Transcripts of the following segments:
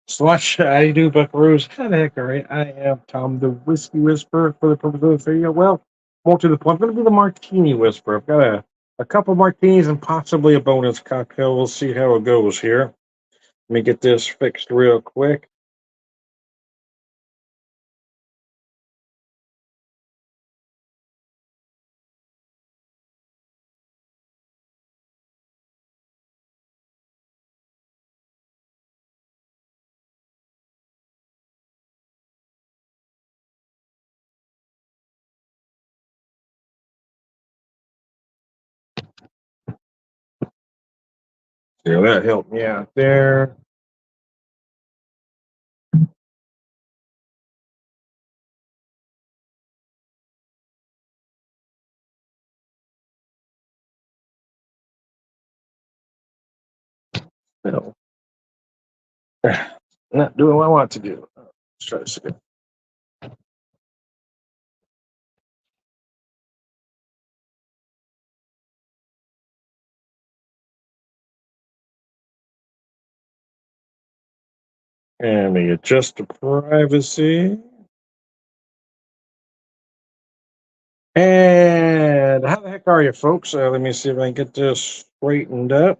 Slush, I do buckaroos. How the heck, all right? I am Tom, the Whiskey Whisperer, for the purpose of this video. Well, more to the point, I'm going to be the Martini Whisperer. I've got a couple martinis and possibly a bonus cocktail. We'll see how it goes here. Let me get this fixed real quick. Yeah, that helped me out there. No, not doing what I want to do. Let's try this again. And me adjust the privacy. And how the heck are you, folks? Let me see if I can get this straightened up.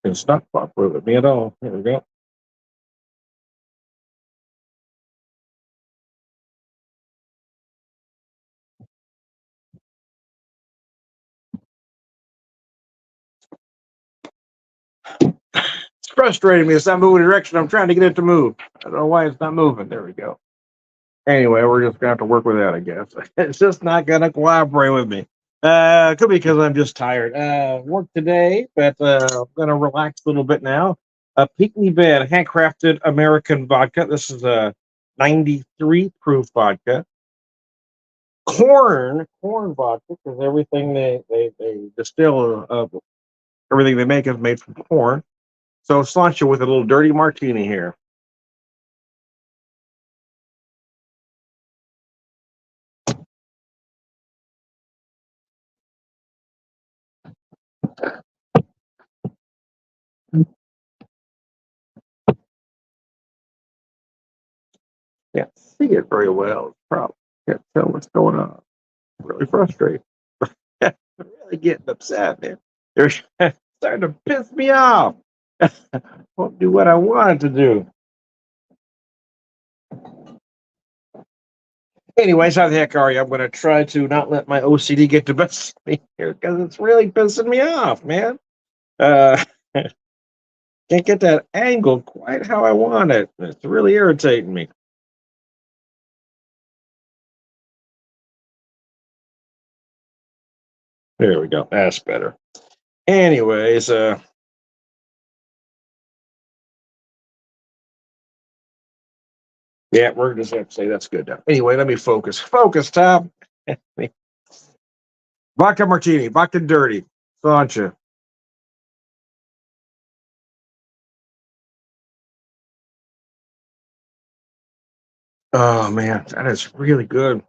It's not cooperating with me at all. Here we go. It's frustrating me. It's not moving the direction I'm trying to get it to move. I don't know why it's not moving. There we go. Anyway, we're just gonna have to work with that, I guess. It's just not gonna cooperate with me. Could be because I'm just tired. Work today, but I'm gonna relax a little bit now. Peak Me Bed handcrafted American vodka. This is a 93 proof vodka. Corn vodka, because everything they distill, everything they make is made from corn. So sláinte with a little dirty martini here. Can't see it very well. Probably can't tell what's going on. Really frustrated. I'm really getting upset, man. They're starting to piss me off. Won't do what I wanted to do. Anyways, how the heck are you? I'm going to try to not let my OCD get the best of me here because it's really pissing me off, man. Uh, can't get that angle quite how I want it. It's really irritating me. There we go. That's better. Anyways, yeah, we're just have to say that's good now. Anyway, let me focus. Focus, Tom. Vodka martini, vodka dirty. Sláinte. Oh man, that is really good.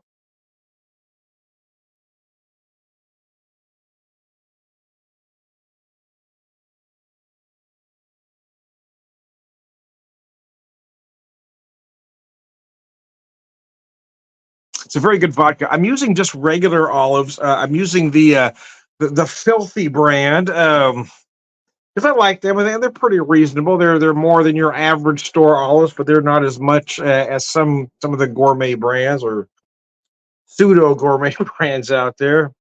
It's a very good vodka. I'm using just regular olives. I'm using the Filthy brand because I like them and they're pretty reasonable. They're more than your average store olives, but they're not as much as some of the gourmet brands or pseudo gourmet brands out there.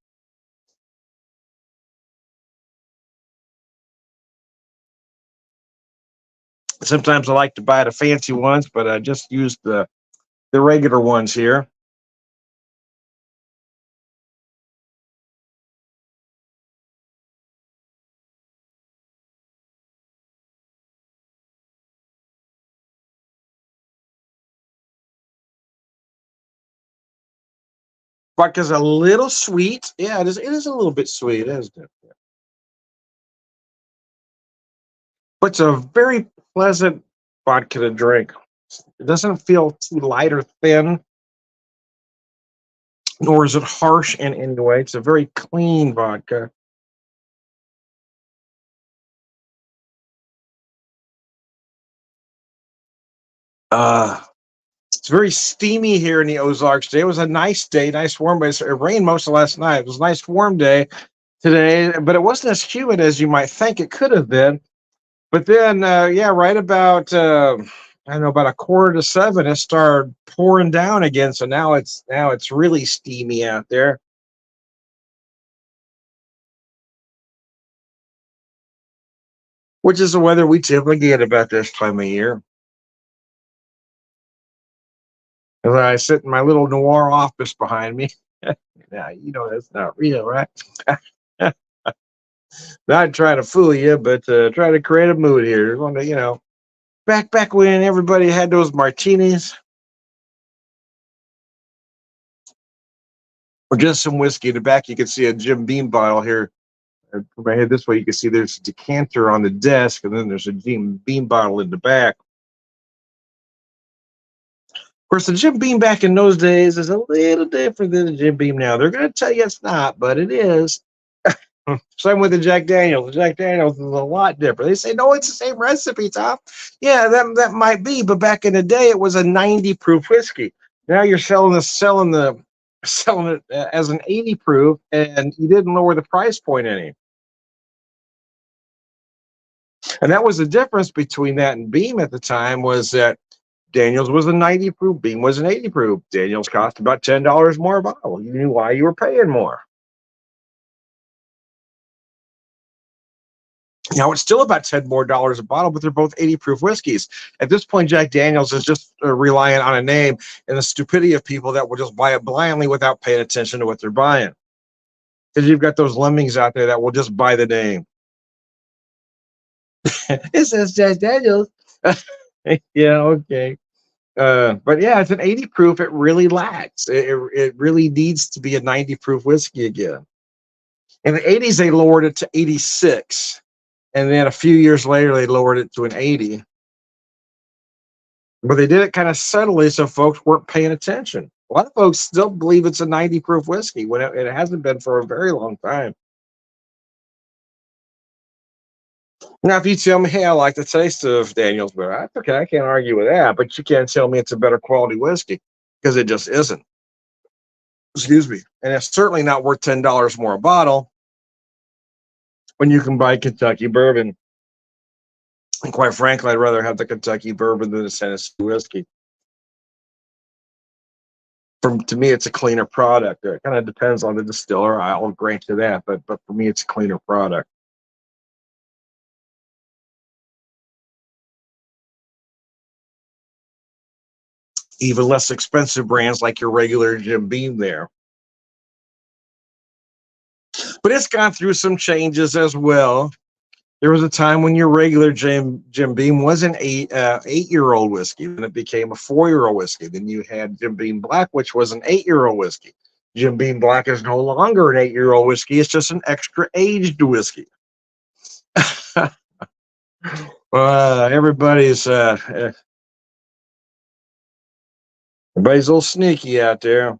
Sometimes I like to buy the fancy ones, but I just use the regular ones here. Vodka's a little sweet. Yeah, it is. It is a little bit sweet, isn't it? But it's a very pleasant vodka to drink. It doesn't feel too light or thin, nor is it harsh in any way. It's a very clean vodka. Uh, it's very steamy here in the Ozarks today. It was a nice day, nice warm day. It rained most of last night. It was a nice warm day today, but it wasn't as humid as you might think it could have been. But then, yeah, right about I don't know, about 6:45, it started pouring down again. So now it's really steamy out there, which is the weather we typically get about this time of year. As I sit in my little noir office behind me. Yeah, that's not real, right? Not trying to fool you, but trying to create a mood here. Back when everybody had those martinis or just some whiskey. In the back, you can see a Jim Beam bottle here. Put my head this way, you can see there's a decanter on the desk, and then there's a Jim Beam bottle in the back. Of course, the Jim Beam back in those days is a little different than the Jim Beam now. They're going to tell you it's not, but it is. Same with the Jack Daniels. The Jack Daniels is a lot different. They say, no, it's the same recipe, Tom. Yeah, that might be, but back in the day, it was a 90 proof whiskey. Now you're selling it as an 80 proof, and you didn't lower the price point any. And that was the difference between that and Beam at the time, was that Daniels was a 90 proof, Beam was an 80 proof. Daniels cost about $10 more a bottle. You knew why you were paying more. Now it's still about $10 more a bottle, but they're both 80 proof whiskeys. At this point, Jack Daniels is just relying on a name and the stupidity of people that will just buy it blindly without paying attention to what they're buying. Because you've got those lemmings out there that will just buy the name. It says Jack Daniels. Yeah, okay. But yeah, it's an 80 proof. It really lacks. It really needs to be a 90 proof whiskey again. In the 80s, they lowered it to 86. And then a few years later, they lowered it to an 80. But they did it kind of subtly so folks weren't paying attention. A lot of folks still believe it's a 90 proof whiskey when it hasn't been for a very long time. Now, if you tell me, hey, I like the taste of Daniels, but that's okay, I can't argue with that. But you can't tell me it's a better quality whiskey, because it just isn't. Excuse me. And it's certainly not worth $10 more a bottle when you can buy Kentucky bourbon. And quite frankly, I'd rather have the Kentucky bourbon than the Tennessee whiskey. To me, it's a cleaner product. It kind of depends on the distiller. I'll grant you that, but for me, it's a cleaner product. Even less expensive brands like your regular Jim Beam there. But it's gone through some changes as well. There was a time when your regular Jim Beam was an 8-year-old whiskey, and it became a 4-year-old whiskey. Then you had Jim Beam Black, which was an 8-year-old whiskey. Jim Beam Black is no longer an 8-year-old whiskey. It's just an extra aged whiskey. Everybody's a little sneaky out there.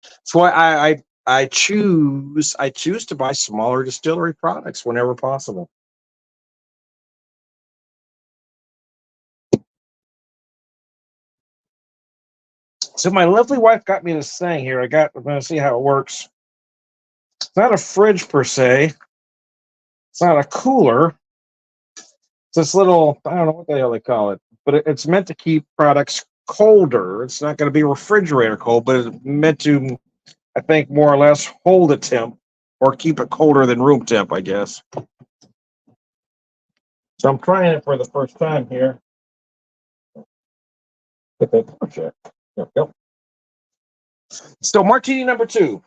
That's why I choose to buy smaller distillery products whenever possible. So my lovely wife got me this thing here. I'm going to see how it works. It's not a fridge per se. It's not a cooler. It's this little, I don't know what the hell they call it, but it's meant to keep products colder. It's not going to be refrigerator cold, but it's meant to, I think, more or less hold a temp or keep it colder than room temp, I guess. So I'm trying it for the first time here. Get that check. There we go. So martini number 2.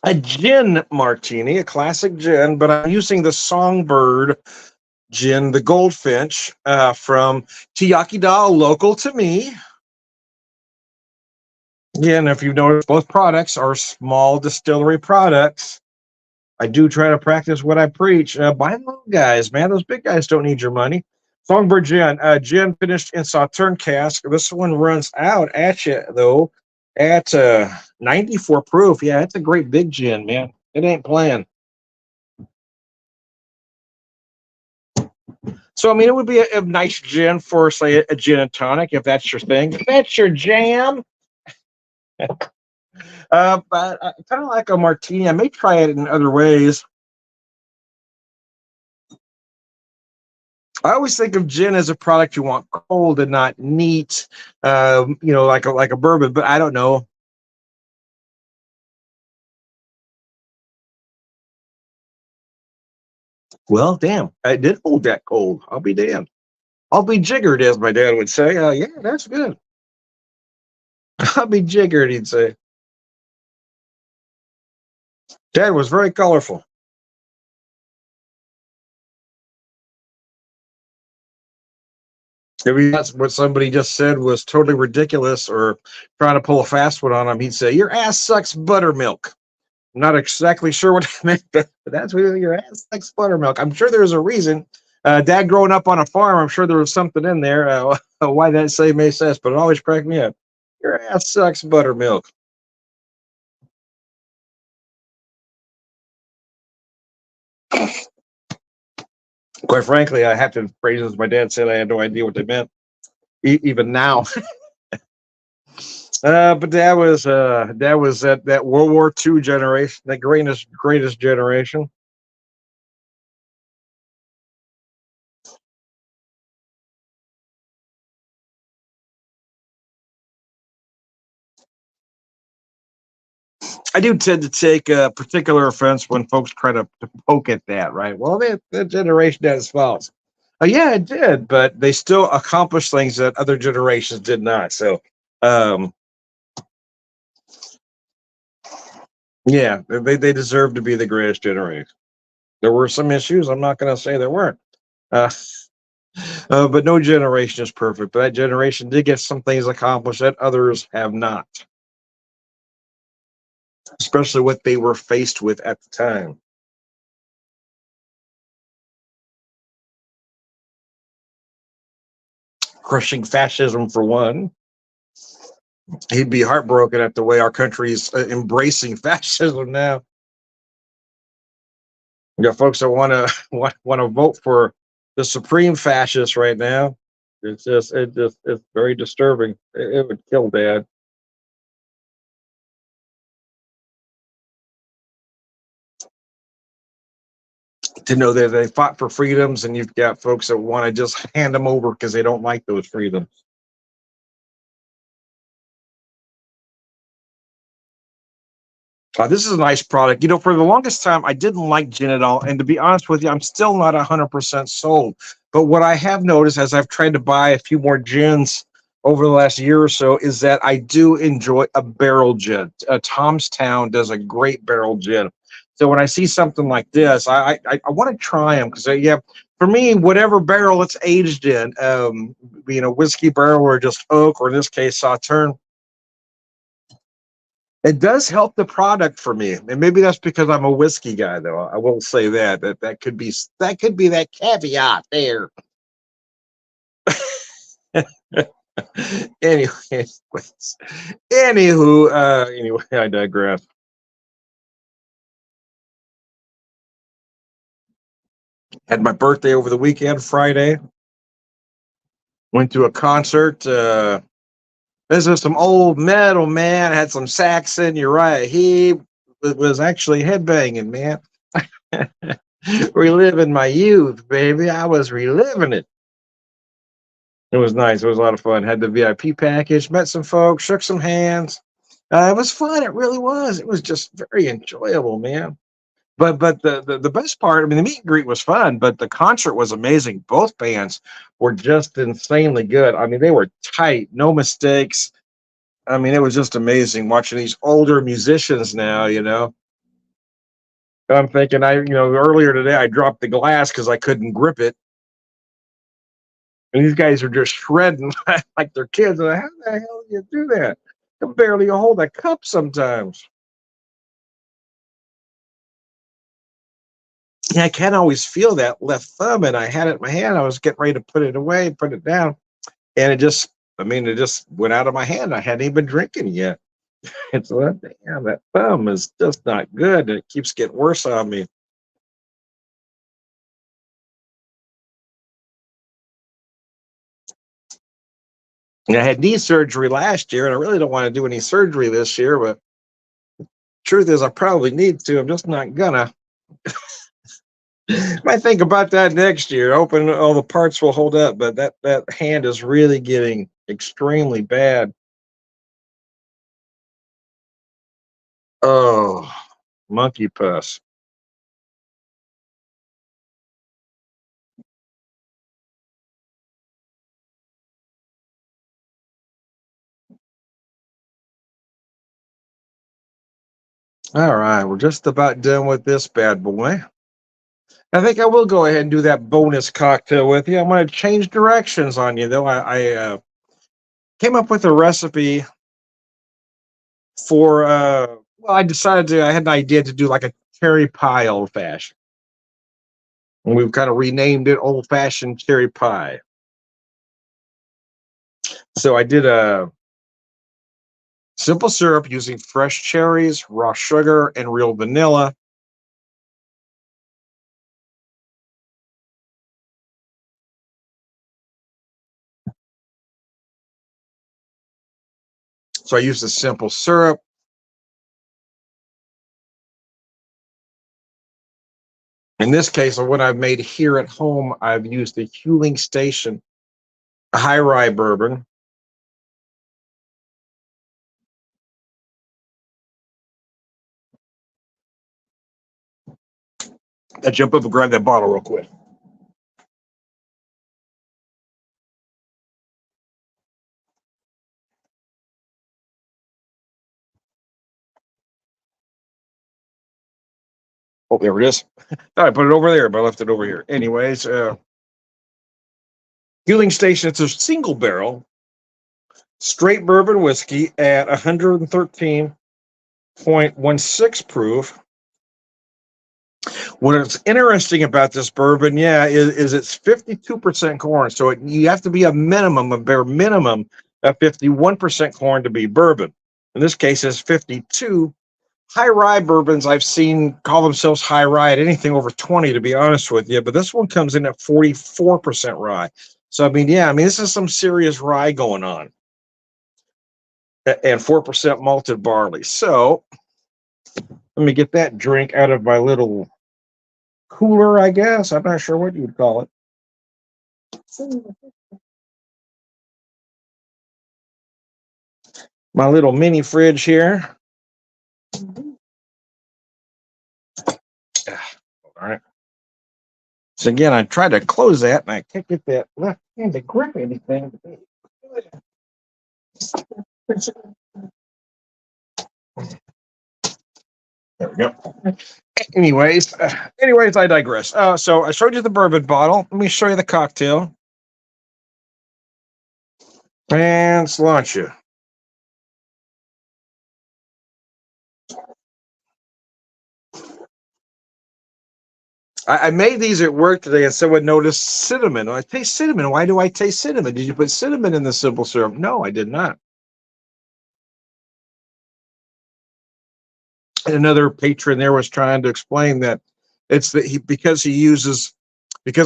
A gin martini, a classic gin, but I'm using the Songbird gin, the Goldfinch, from Tiyakida, local to me. Yeah, and if you've noticed, both products are small distillery products. I do try to practice what I preach. Buy the little guys, man. Those big guys don't need your money. Songbird gin, gin finished in Sauterne cask. This one runs out at you though at 94 proof. Yeah, it's a great big gin, man. It ain't playing. So I mean, it would be a nice gin for say a gin and tonic if that's your thing. If that's your jam. But I kind of like a martini. I may try it in other ways. I always think of gin as a product you want cold and not neat, like a bourbon. But I don't know. Well, damn, I did hold that cold. I'll be damned. I'll be jiggered, as my dad would say. Yeah, that's good. I'll be jiggered, he'd say. Dad was very colorful. If that's what somebody just said was totally ridiculous or trying to pull a fast one on him, he'd say, "Your ass sucks buttermilk." I'm not exactly sure what it meant, but that's what your ass sucks buttermilk. I'm sure there's a reason. Dad growing up on a farm, I'm sure there was something in there why that say made sense, but it always cracked me up. Your ass sucks buttermilk. Quite frankly, I have to phrases my dad said I had no idea what they meant, even now. But that was that World War II generation, the greatest generation. I do tend to take particular offense when folks try to poke at that, right? Well, that generation had its faults. Yeah, it did, but they still accomplished things that other generations did not. So, um, yeah, they deserve to be the greatest generation. There were some issues. I'm not going to say there weren't. Uh, but no generation is perfect. But that generation did get some things accomplished that others have not, especially what they were faced with at the time. Crushing fascism, for one. He'd be heartbroken at the way our country's embracing fascism now. You got folks that want to vote for the supreme fascist right now. It's very disturbing. It would kill Dad. To know that they fought for freedoms, and you've got folks that want to just hand them over because they don't like those freedoms. This is a nice product. For the longest time, I didn't like gin at all. And to be honest with you, I'm still not 100% sold. But what I have noticed as I've tried to buy a few more gins over the last year or so is that I do enjoy a barrel gin. Tom's Town does a great barrel gin. So when I see something like this, I want to try them because, yeah, for me, whatever barrel it's aged in, whiskey barrel or just oak, or in this case, Sauterne, it does help the product for me, and maybe that's because I'm a whiskey guy, though. I will say that could be that caveat there. Anyways, anyway, I digress. Had my birthday over the weekend, Friday. Went to a concert. This is some old metal, man. Had some Saxon. You're right. He was actually headbanging, man. Reliving my youth, baby. I was reliving it. It was nice. It was a lot of fun. Had the VIP package, met some folks, shook some hands. It was fun. It really was. It was just very enjoyable, man. But the best part, I mean, the meet and greet was fun, but the concert was amazing. Both bands were just insanely good. I mean, they were tight, no mistakes. I mean, it was just amazing watching these older musicians now. I'm thinking, earlier today I dropped the glass because I couldn't grip it. And these guys are just shredding like they're kids. And how the hell do you do that? You can barely hold a cup sometimes. I can't always feel that left thumb, and I had it in my hand. I was getting ready to put it away, put it down, and it just went out of my hand. I hadn't even been drinking yet. And so damn, that thumb is just not good. And it keeps getting worse on me. And I had knee surgery last year, and I really don't want to do any surgery this year, but truth is I probably need to. I'm just not gonna. Might think about that next year. Hoping all the parts will hold up, but that hand is really getting extremely bad. Oh, monkey puss. All right, we're just about done with this bad boy. I think I will go ahead and do that bonus cocktail with you. I'm going to change directions on you, though. I came up with a recipe for, well, I had an idea to do like a cherry pie old fashioned. And we've kind of renamed it old fashioned cherry pie. So I did a simple syrup using fresh cherries, raw sugar, and real vanilla. So I used a simple syrup. In this case, of what I've made here at home, I've used the Huling Station high rye bourbon. I jump up and grab that bottle real quick. Oh, there it is. I put it over there, but I left it over here. Anyways, Huling Station, it's a single barrel straight bourbon whiskey at 113.16 proof. What's interesting about this bourbon, is it's 52% corn. So you have to be a bare minimum of 51% corn to be bourbon. In this case, it's 52. High rye bourbons I've seen call themselves high rye at anything over 20, to be honest with you. But this one comes in at 44% rye. So, this is some serious rye going on. And 4% malted barley. So, let me get that drink out of my little cooler, I guess. I'm not sure what you'd call it. My little mini fridge here. All right. So again, I tried to close that and I can't get that left hand to grip anything. There we go. Anyways, I digress. So I showed you the bourbon bottle. Let me show you the cocktail. And cilantro. I made these at work today, and someone noticed cinnamon. I taste cinnamon. Why do I taste cinnamon? Did you put cinnamon in the simple syrup? No, I did not. And another patron there was trying to explain that it's that because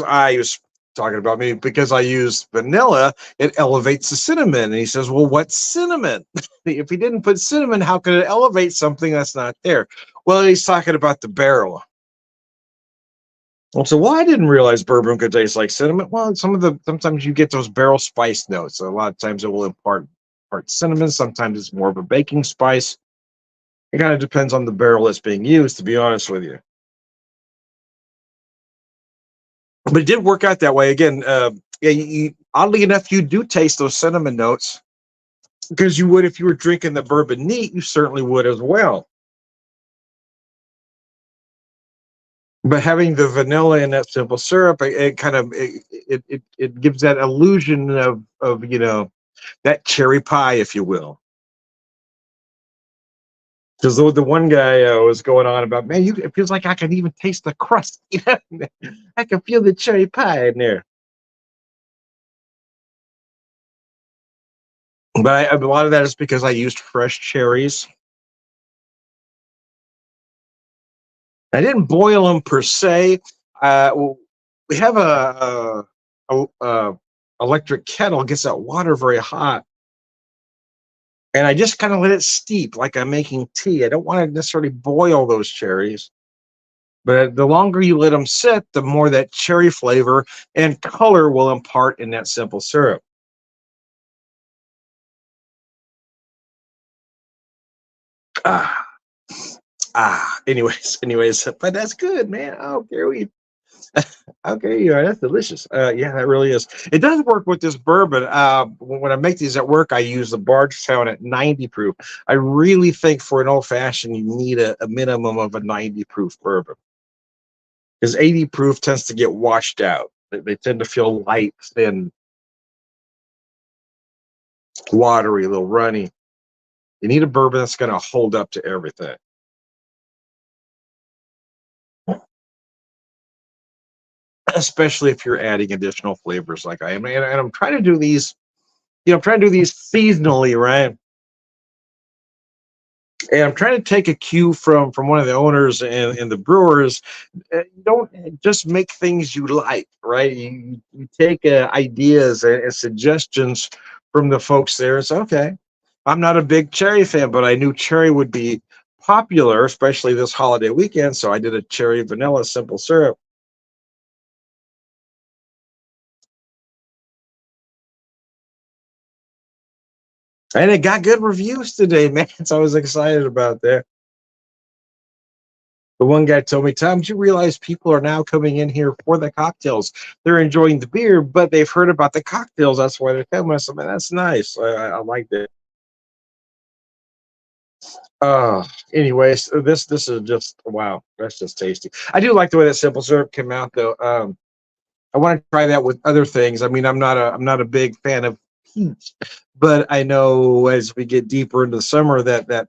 I use talking about me because I use vanilla, it elevates the cinnamon. And he says, "Well, what's cinnamon? If he didn't put cinnamon, how could it elevate something that's not there?" Well, he's talking about the barrel. Well, I didn't realize bourbon could taste like cinnamon. Well, sometimes you get those barrel spice notes. So a lot of times it will impart cinnamon. Sometimes it's more of a baking spice. It kind of depends on the barrel that's being used, to be honest with you. But it did work out that way. Again, oddly enough, you do taste those cinnamon notes because you would if you were drinking the bourbon neat. You certainly would as well. But having the vanilla in that simple syrup, it gives that illusion of that cherry pie, if you will. Because the one guy was going on about, man, it feels like I can even taste the crust. You know? I can feel the cherry pie in there. But a lot of that is because I used fresh cherries. I didn't boil them per se. Well, we have a electric kettle, gets that water very hot, and I just kind of let it steep like I'm making tea. I don't want to necessarily boil those cherries, but the longer you let them sit, the more that cherry flavor and color will impart in that simple syrup. Ah, anyways, but that's good, man. I don't care what you Okay, yeah, that's delicious. Yeah, that really is. It does work with this bourbon. When I make these at work, I use the Bardstown at 90 proof. I really think for an old fashioned, you need a minimum of a 90 proof bourbon because 80 proof tends to get washed out. They tend to feel light, thin, watery, a little runny. You need a bourbon that's going to hold up to everything, especially if you're adding additional flavors like I am. And I'm trying to do these, I'm trying to do these seasonally, right? And I'm trying to take a cue from one of the owners and the brewers. Don't just make things you like, right? You take ideas and suggestions from the folks there. It's okay. I'm not a big cherry fan, but I knew cherry would be popular, especially this holiday weekend. So I did a cherry vanilla simple syrup. And it got good reviews today, man. So I was excited about that. The one guy told me, Tom, did you realize people are now coming in here for the cocktails? They're enjoying the beer, but they've heard about the cocktails. That's why they're coming. I said, man, that's nice. I like that. Uh, anyways, this is just wow. That's just tasty. I do like the way that simple syrup came out, though. I want to try that with other things. I mean, I'm not a big fan of peach, but I know as we get deeper into the summer that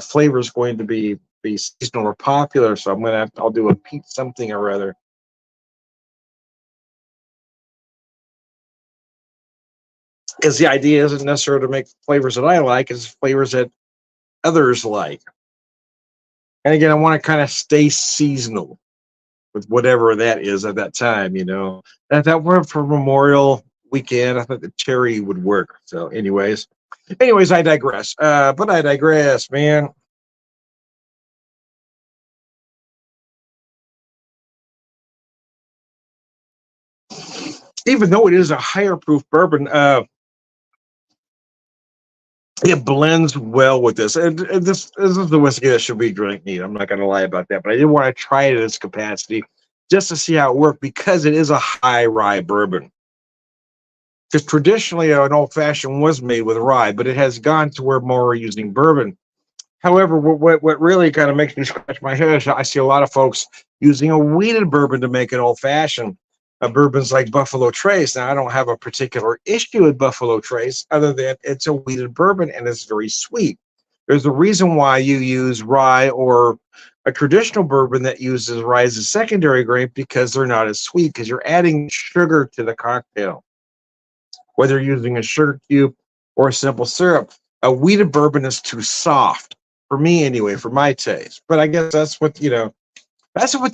flavor is going to be seasonal or popular. So I'll do a peach something or other. Because the idea isn't necessarily to make flavors that I like, it's flavors that others like. And again, I want to kind of stay seasonal with whatever that is at that time, That worked for Memorial weekend. I thought the cherry would work. So, anyways, I digress. But I digress, man. Even though it is a higher proof bourbon, it blends well with this. And this is the whiskey that should be drink neat. I'm not going to lie about that, but I did want to try it at its capacity just to see how it worked because it is a high rye bourbon. Because traditionally, an old fashioned was made with rye, but it has gone to where more are using bourbon. However, what really kind of makes me scratch my head is I see a lot of folks using a wheated bourbon to make an old fashioned. Bourbons like Buffalo Trace. Now, I don't have a particular issue with Buffalo Trace, other than it's a wheated bourbon and it's very sweet. There's a reason why you use rye or a traditional bourbon that uses rye as a secondary grape because they're not as sweet because you're adding sugar to the cocktail. Whether you're using a sugar cube or a simple syrup, a wheated bourbon is too soft for me anyway, for my taste. But I guess that's what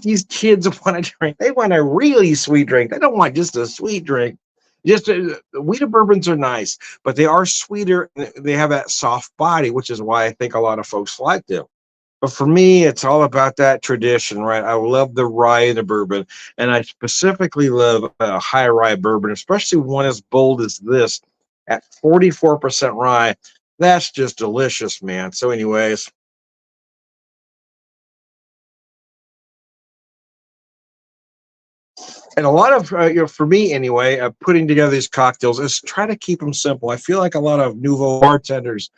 these kids want to drink. They want a really sweet drink. They don't want just a sweet drink. Just wheated bourbons are nice, but they are sweeter. They have that soft body, which is why I think a lot of folks like them. But for me, it's all about that tradition, right? I love the rye in the bourbon, and I specifically love a high rye bourbon, especially one as bold as this at 44% rye. That's just delicious, man. So, anyways, and a lot of for me anyway, putting together these cocktails is try to keep them simple. I feel like a lot of nouveau bartenders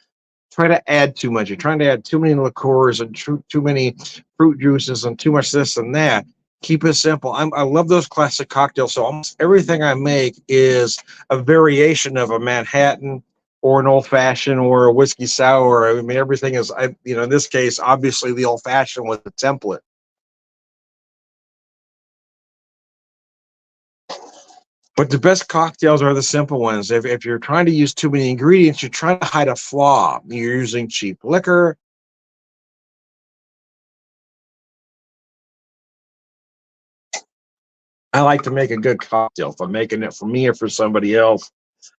try to add too much. You're trying to add too many liqueurs and too many fruit juices and too much this and that. Keep it simple. I love those classic cocktails. So almost everything I make is a variation of a Manhattan or an old fashioned or a whiskey sour. I mean, everything is, in this case, obviously the old fashioned with the template. But the best cocktails are the simple ones. If you're trying to use too many ingredients, you're trying to hide a flaw. You're using cheap liquor. I like to make a good cocktail. If I'm making it for me or for somebody else,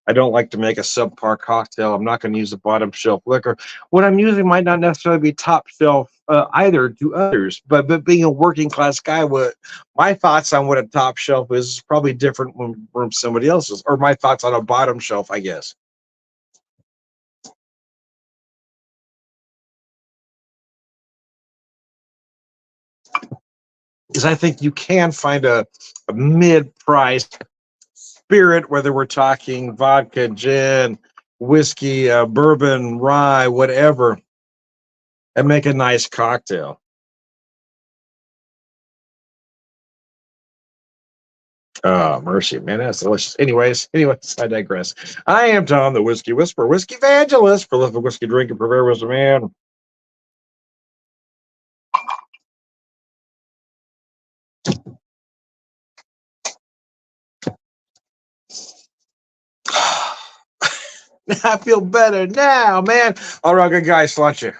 I don't like to make a subpar cocktail. I'm not going to use the bottom shelf liquor. What I'm using might not necessarily be top shelf either to others, but being a working class guy, what my thoughts on what a top shelf is probably different from somebody else's, or my thoughts on a bottom shelf, I guess. Because I think you can find a mid-price spirit, whether we're talking vodka, gin, whiskey, bourbon, rye, whatever, and make a nice cocktail. Oh, mercy, man, that's delicious. Anyways, I digress. I am Tom, the Whiskey Whisperer, Whiskey Evangelist, prolific whiskey drinker, prepare wisdom man. I feel better now, man. All right, good guys, lunch you.